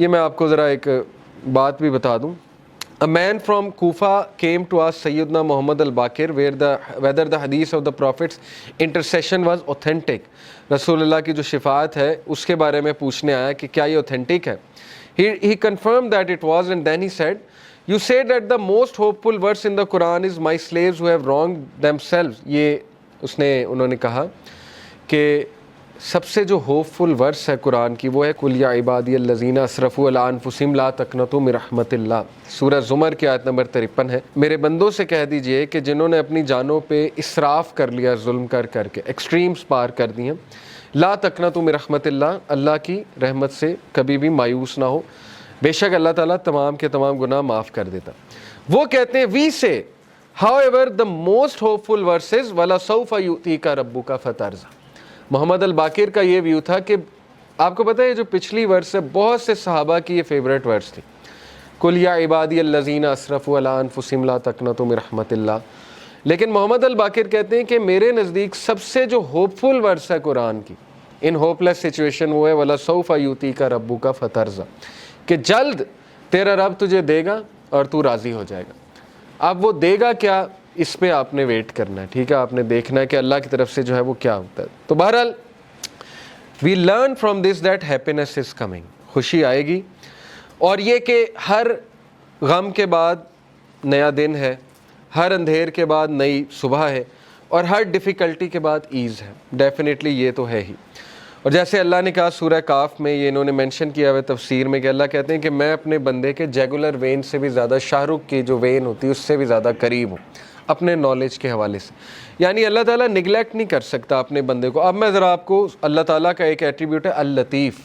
یہ میں آپ کو ذرا ایک بات بھی بتا دوں. A man from Kufa came to ask Sayyidina Muhammad al-Baqir whether the hadith of the Prophet's intercession was authentic. رسول اللہ کی جو شفاعت ہے اس کے بارے میں پوچھنے آیا کہ کیا یہ authentic ہے. He confirmed that it was, and then he said, you say that the most hopeful verse in the Quran is my slaves who have wronged themselves. یہ انہوں نے کہا کہ سب سے جو ہوپ فل ورس ہے قرآن کی وہ ہے قل یا عبادی الذین اسرفوا علی انفسہم لا تقنطوا من رحمت اللہ. سورہ زمر کی آیت نمبر 53 ہے. میرے بندوں سے کہہ دیجئے کہ جنہوں نے اپنی جانوں پہ اسراف کر لیا، ظلم کر کے ایکسٹریمز پار کر دی ہیں، لا تقنطوا من رحمت اللہ، اللہ کی رحمت سے کبھی بھی مایوس نہ ہو، بے شک اللہ تعالیٰ تمام کے تمام گناہ معاف کر دیتا. وہ کہتے ہیں وی سے however the most hopeful verse is وَلَسَوْفَ يُؤْتِيكَ رَبُّكَ فَتَرْضَىٰ. محمد الباقر کا یہ ویو تھا کہ آپ کو پتہ ہے جو پچھلی ورس ہے بہت سے صحابہ کی یہ فیوریٹ ورس تھی، قُلْ يَا عِبَادِيَ الَّذِينَ أَسْرَفُوا عَلَىٰ أَنفُسِهِمْ لَا تَقْنَطُوا مِن رَحْمَتِ اللَّهِ. لیکن محمد الباقر کہتے ہیں کہ میرے نزدیک سب سے جو ہوپ فل ورس ہے قرآن کی ان ہوپ لیس سچویشن وہ ہے وَلَسَوْفَ يُؤْتِيكَ رَبُّكَ فَتَرْضَىٰ، کہ جلد تیرا رب تجھے دے گا اور تو راضی ہو جائے گا. اب وہ دے گا کیا، اس پہ آپ نے ویٹ کرنا ہے، ٹھیک ہے، آپ نے دیکھنا ہے کہ اللہ کی طرف سے جو ہے وہ کیا ہوتا ہے. تو بہرحال we learn from this that happiness is coming، خوشی آئے گی، اور یہ کہ ہر غم کے بعد نیا دن ہے، ہر اندھیر کے بعد نئی صبح ہے، اور ہر ڈیفیکلٹی کے بعد ایز ہے. ڈیفینیٹلی یہ تو ہے ہی. اور جیسے اللہ نے کہا سورہ کاف میں، یہ انہوں نے مینشن کیا ہوا تفسیر میں کہ اللہ کہتے ہیں کہ میں اپنے بندے کے جیگولر وین سے بھی زیادہ، شاہ رخ کی جو وین ہوتی ہے اس سے بھی زیادہ قریب ہوں اپنے نالج کے حوالے سے. یعنی اللہ تعالیٰ نگلیکٹ نہیں کر سکتا اپنے بندے کو. اب میں ذرا آپ کو اللہ تعالیٰ کا ایک ایٹریبیوٹ ہے اللطیف.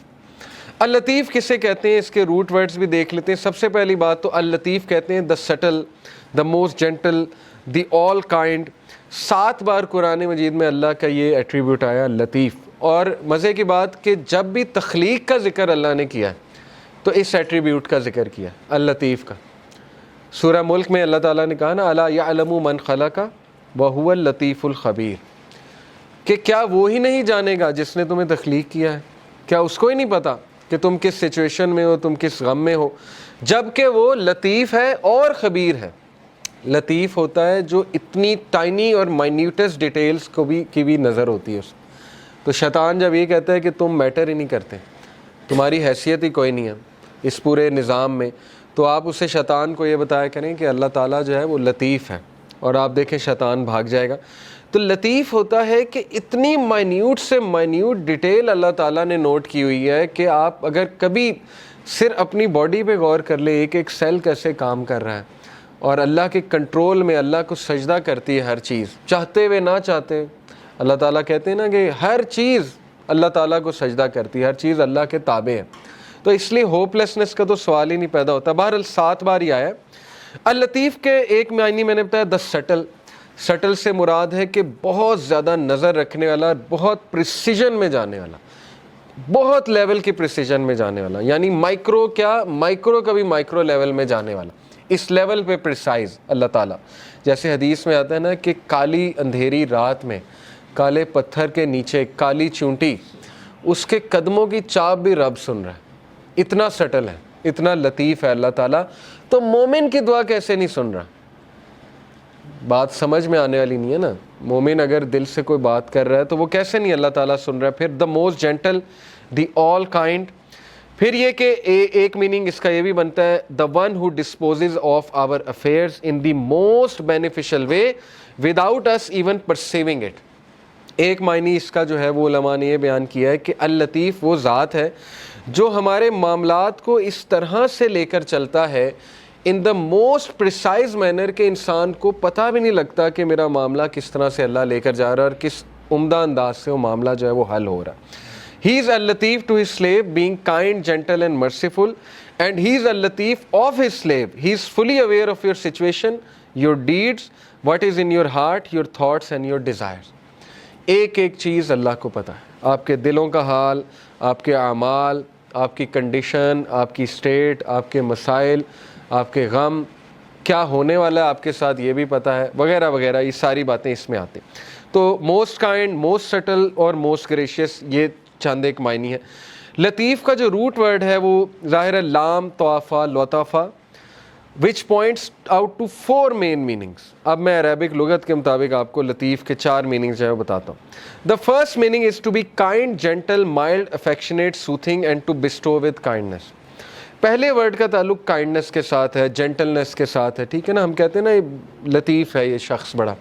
اللطیف کسے کہتے ہیں، اس کے روٹ ورڈز بھی دیکھ لیتے ہیں. سب سے پہلی بات تو اللطیف کہتے ہیں the subtle, the most gentle, the all kind. 7 بار قرآن مجید میں اللہ کا یہ ایٹریبیوٹ آیا لطیف. اور مزے کی بات کہ جب بھی تخلیق کا ذکر اللہ نے کیا ہے تو اس ایٹریبیوٹ کا ذکر کیا اللطیف کا. سورہ ملک میں اللہ تعالیٰ نے کہا نا الا یعلم من خلق وہو اللطیف الخبیر، کہ کیا وہی نہیں جانے گا جس نے تمہیں تخلیق کیا ہے، کیا اس کو ہی نہیں پتا کہ تم کس سچویشن میں ہو، تم کس غم میں ہو، جبکہ وہ لطیف ہے اور خبیر ہے. لطیف ہوتا ہے جو اتنی ٹائنی اور مائنیوٹس ڈیٹیلز کو بھی کی بھی نظر ہوتی ہے اس. تو شیطان جب یہ کہتا ہے کہ تم میٹر ہی نہیں کرتے، تمہاری حیثیت ہی کوئی نہیں ہے اس پورے نظام میں، تو آپ اسے شیطان کو یہ بتایا کریں کہ اللہ تعالیٰ جو ہے وہ لطیف ہے، اور آپ دیکھیں شیطان بھاگ جائے گا. تو لطیف ہوتا ہے کہ اتنی مائنیوٹ سے مائنیوٹ ڈیٹیل اللہ تعالیٰ نے نوٹ کی ہوئی ہے کہ آپ اگر کبھی صرف اپنی باڈی پہ غور کر لیں، ایک سیل کیسے کام کر رہا ہے، اور اللہ کے کنٹرول میں اللہ کو سجدہ کرتی ہے ہر چیز، چاہتے ہوئے نہ چاہتے. اللہ تعالیٰ کہتے ہیں نا کہ ہر چیز اللہ تعالیٰ کو سجدہ کرتی ہے، ہر چیز اللہ کے تابع ہے. تو اس لیے ہوپ لیسنس کا تو سوال ہی نہیں پیدا ہوتا. بہرحال 7 بار ہی آیا ہے. اللطیف کے ایک معنی میں نے بتایا دا سٹل. سٹل سے مراد ہے کہ بہت زیادہ نظر رکھنے والا، بہت پریسیجن میں جانے والا، بہت لیول کی پریسیجن میں جانے والا. یعنی مائکرو کیا، مائکرو کا بھی مائکرو لیول میں جانے والا، اس لیول پہ پریسائز اللہ تعالیٰ. جیسے حدیث میں آتا ہے نا کہ کالی اندھیری رات میں کالے پتھر کے نیچے کالی چونٹی، اس کے قدموں کی چاپ بھی رب سن رہا ہے. اتنا سٹل ہے، اتنا لطیف ہے اللہ تعالیٰ. تو مومن کی دعا کیسے نہیں سن رہا؟ بات سمجھ میں آنے والی نہیں ہے نا. مومن اگر دل سے کوئی بات کر رہا ہے تو وہ کیسے نہیں اللہ تعالیٰ سن رہا ہے؟ پھر the most gentle, the all kind. پھر یہ کہ ایک میننگ اس کا یہ بھی بنتا ہے the one who disposes of our affairs in the most beneficial way without us even perceiving it. ایک معنی اس کا جو ہے وہ علماء نے یہ بیان کیا ہے کہ اللطیف وہ ذات ہے جو ہمارے معاملات کو اس طرح سے لے کر چلتا ہے ان دا موسٹ پریسائز مینر کہ انسان کو پتہ بھی نہیں لگتا کہ میرا معاملہ کس طرح سے اللہ لے کر جا رہا ہے اور کس عمدہ انداز سے وہ معاملہ جو ہے وہ حل ہو رہا ہے. He is al-Latif to his slave, being kind, gentle and merciful, and he is al-Latif of his slave. He is fully aware of your situation, your deeds, what is in your heart, your thoughts and your desires. ایک ایک چیز اللہ کو پتہ ہے، آپ کے دلوں کا حال، آپ کے اعمال، آپ کی کنڈیشن، آپ کی اسٹیٹ، آپ کے مسائل، آپ کے غم، کیا ہونے والا ہے آپ کے ساتھ یہ بھی پتہ ہے، وغیرہ وغیرہ. یہ ساری باتیں اس میں آتی. تو موسٹ کائنڈ، موسٹ سٹل اور موسٹ گریشیس، یہ چند ایک معنی ہے. لطیف کا جو روٹ ورڈ ہے وہ ظاہر ہے لام طوافہ لطافہ which points out to 4 main meanings. اب میں عربک لغت کے مطابق آپ کو لطیف کے 4 meanings جو ہے بتاتا ہوں. The first meaning is to be kind, gentle, mild, affectionate, soothing and to bestow with kindness. پہلے ورڈ کا تعلق کائنڈنس کے ساتھ ہے, جینٹلنس کے ساتھ ہے, ٹھیک ہے نا. ہم کہتے ہیں نا یہ لطیف ہے یہ شخص بڑا,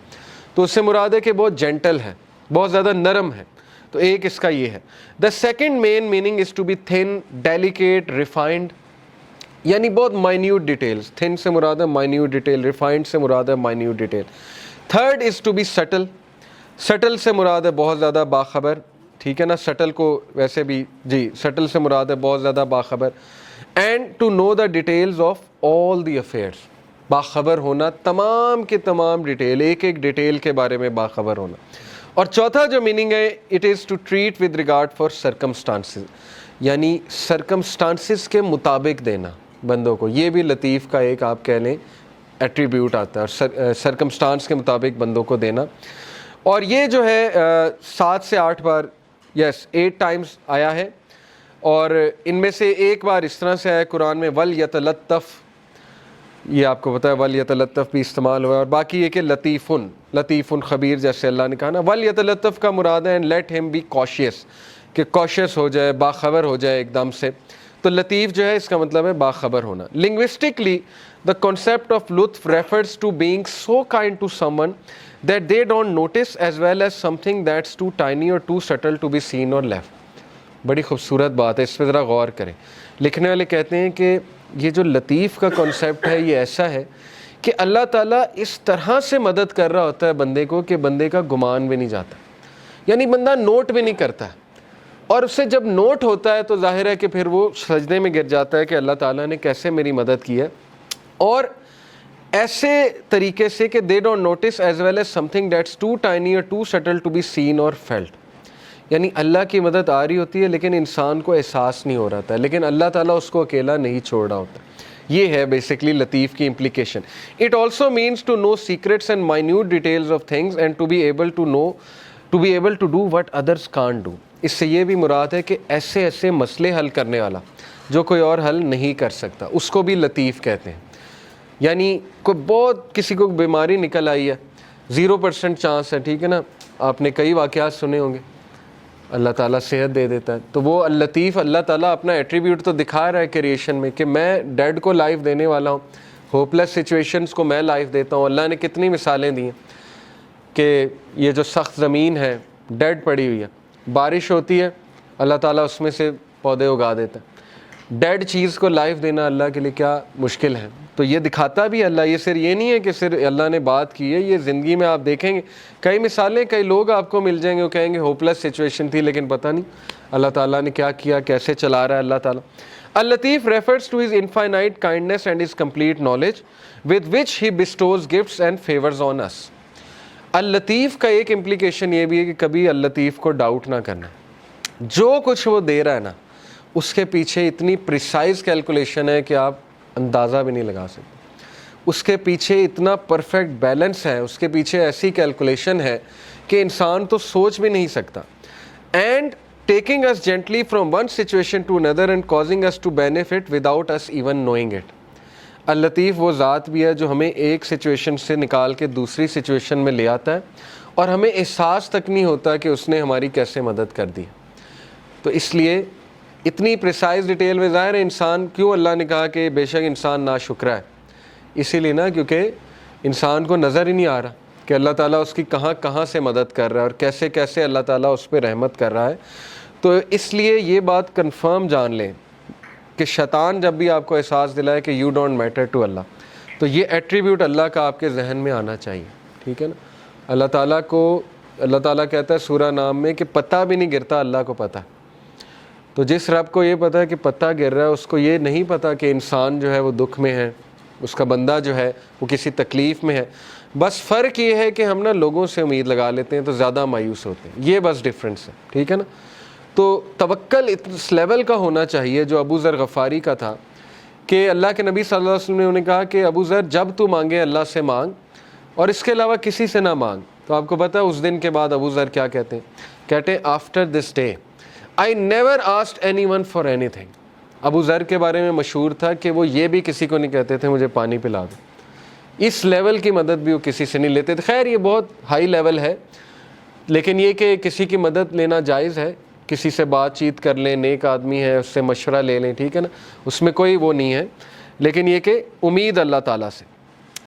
تو اس سے مراد ہے کہ بہت جینٹل ہے, بہت زیادہ نرم ہے. تو ایک اس کا یہ ہے. The second main meaning is to be thin, delicate, refined, یعنی بہت مائنیوٹ ڈیٹیلز. تھن سے مراد ہے مائنیوٹ ڈیٹیل, ریفائنڈ سے مراد ہے minute detail. Third is to be subtle. Subtle سے مراد ہے بہت زیادہ باخبر, ٹھیک ہے نا. سٹل کو ویسے بھی جی سٹل سے مراد ہے بہت زیادہ باخبر. And to know the details of all the affairs, باخبر ہونا تمام کے تمام ڈیٹیل, ایک ایک ڈیٹیل کے بارے میں باخبر ہونا. اور چوتھا جو میننگ ہے it is to treat with regard for circumstances, یعنی سرکمسٹانسز کے مطابق دینا بندوں کو. یہ بھی لطیف کا ایک آپ کہہ لیں ایٹریبیوٹ آتا ہے, اور سرکمسٹانس کے مطابق بندوں کو دینا. اور یہ جو ہے 7 سے 8 بار, یس 8 ٹائمز آیا ہے, اور ان میں سے ایک بار اس طرح سے آیا قرآن میں وَلْيَتَلَطَّفْ, یہ آپ کو پتہ ہے وَلْيَتَلَطَّفْ بھی استعمال ہوا ہے. اور باقی یہ کہ لطیفن, لطیفن خبیر جیسے اللہ نے کہا نا. وَلْيَتَلَطَّفْ کا مراد ہے let him be cautious, کہ cautious ہو جائے, باخبر ہو جائے ایک دم سے. تو لطیف جو ہے اس کا مطلب ہے باخبر ہونا. Linguistically, the concept of لطف refers to being so kind to someone that they don't notice as well as something that's too tiny or too subtle to be seen or left. بڑی خوبصورت بات ہے, اس پہ ذرا غور کریں. لکھنے والے کہتے ہیں کہ یہ جو لطیف کا کنسیپٹ ہے یہ ایسا ہے کہ اللہ تعالیٰ اس طرح سے مدد کر رہا ہوتا ہے بندے کو کہ بندے کا گمان بھی نہیں جاتا, یعنی بندہ نوٹ بھی نہیں کرتا ہے. اور اس سے جب نوٹ ہوتا ہے تو ظاہر ہے کہ پھر وہ سجدے میں گر جاتا ہے کہ اللہ تعالیٰ نے کیسے میری مدد کی ہے. اور ایسے طریقے سے کہ they don't notice as well as something that's too tiny or too subtle to be seen or felt, یعنی اللہ کی مدد آ رہی ہوتی ہے لیکن انسان کو احساس نہیں ہو رہا تھا, لیکن اللہ تعالیٰ اس کو اکیلا نہیں چھوڑ رہا ہوتا. یہ ہے بیسکلی لطیف کی implication. It also means to know secrets and minute details of things and to be able to do what others can't do. اس سے یہ بھی مراد ہے کہ ایسے ایسے مسئلے حل کرنے والا جو کوئی اور حل نہیں کر سکتا, اس کو بھی لطیف کہتے ہیں. یعنی کوئی بہت کسی کو بیماری نکل آئی ہے, 0% چانس ہے, ٹھیک ہے نا. آپ نے کئی واقعات سنے ہوں گے, اللہ تعالیٰ صحت دے دیتا ہے. تو وہ اللطیف, اللہ تعالیٰ اپنا ایٹریبیوٹ تو دکھا رہا ہے کریشن میں کہ میں ڈیڈ کو لائف دینے والا ہوں, ہوپ لیس سچویشنز کو میں لائف دیتا ہوں. اللہ نے کتنی مثالیں دی ہیں کہ یہ جو سخت زمین ہے ڈیڈ پڑی ہوئی ہے, بارش ہوتی ہے اللہ تعالیٰ اس میں سے پودے اگا دیتا ہے. ڈیڈ چیز کو لائف دینا اللہ کے لیے کیا مشکل ہے. تو یہ دکھاتا بھی اللہ, یہ صرف یہ نہیں ہے کہ صرف اللہ نے بات کی ہے, یہ زندگی میں آپ دیکھیں گے کئی مثالیں, کئی لوگ آپ کو مل جائیں گے وہ کہیں گے ہوپ لیس سچویشن تھی لیکن پتہ نہیں اللہ تعالیٰ نے کیا کیا, کیسے چلا رہا ہے اللہ تعالیٰ. اللطیف refers to his infinite kindness and his complete knowledge with which he bestows gifts and favors on us. اللطیف کا ایک امپلیکیشن یہ بھی ہے کہ کبھی اللطیف کو ڈاؤٹ نہ کرنا, جو کچھ وہ دے رہا ہے نا اس کے پیچھے اتنی پریسائز کیلکولیشن ہے کہ آپ اندازہ بھی نہیں لگا سکتے. اس کے پیچھے اتنا پرفیکٹ بیلنس ہے, اس کے پیچھے ایسی کیلکولیشن ہے کہ انسان تو سوچ بھی نہیں سکتا. And taking us gently from one situation to another and causing us to benefit without us even knowing it. اللطیف وہ ذات بھی ہے جو ہمیں ایک سچویشن سے نکال کے دوسری سچویشن میں لے آتا ہے اور ہمیں احساس تک نہیں ہوتا کہ اس نے ہماری کیسے مدد کر دی. تو اس لیے اتنی پریسائز ڈیٹیل میں ظاہر ہے انسان, کیوں اللہ نے کہا کہ بے شک انسان ناشکرا ہے, اسی لیے نا کیونکہ انسان کو نظر ہی نہیں آ رہا کہ اللہ تعالیٰ اس کی کہاں کہاں سے مدد کر رہا ہے اور کیسے کیسے اللہ تعالیٰ اس پہ رحمت کر رہا ہے. تو اس لیے یہ بات کنفرم جان لیں کہ شیطان جب بھی آپ کو احساس دلائے کہ یو ڈونٹ میٹر ٹو اللہ, تو یہ ایٹریبیوٹ اللہ کا آپ کے ذہن میں آنا چاہیے, ٹھیک ہے نا. اللہ تعالیٰ کو, اللہ تعالیٰ کہتا ہے سورہ نام میں کہ پتہ بھی نہیں گرتا اللہ کو پتہ. تو جس رب کو یہ پتہ ہے کہ پتہ گر رہا ہے, اس کو یہ نہیں پتہ کہ انسان جو ہے وہ دکھ میں ہے, اس کا بندہ جو ہے وہ کسی تکلیف میں ہے. بس فرق یہ ہے کہ ہم نا لوگوں سے امید لگا لیتے ہیں تو زیادہ مایوس ہوتے ہیں, یہ بس ڈفرینس ہے, ٹھیک ہے نا. تو توکل اس لیول کا ہونا چاہیے جو ابو ذر غفاری کا تھا کہ اللہ کے نبی صلی اللہ علیہ وسلم نے انہیں کہا کہ ابو ذر جب تو مانگے اللہ سے مانگ اور اس کے علاوہ کسی سے نہ مانگ. تو آپ کو پتہ ہے اس دن کے بعد ابو ذر کیا کہتے ہیں, کہتے ہیں after this day I never asked anyone for anything. ابو ذر کے بارے میں مشہور تھا کہ وہ یہ بھی کسی کو نہیں کہتے تھے مجھے پانی پلا دو. اس لیول کی مدد بھی وہ کسی سے نہیں لیتے تھے. خیر یہ بہت ہائی لیول ہے, لیکن یہ کہ کسی کی مدد لینا جائز ہے, کسی سے بات چیت کر لیں, نیک آدمی ہے اس سے مشورہ لے لیں, ٹھیک ہے نا, اس میں کوئی وہ نہیں ہے. لیکن یہ کہ امید اللہ تعالیٰ سے,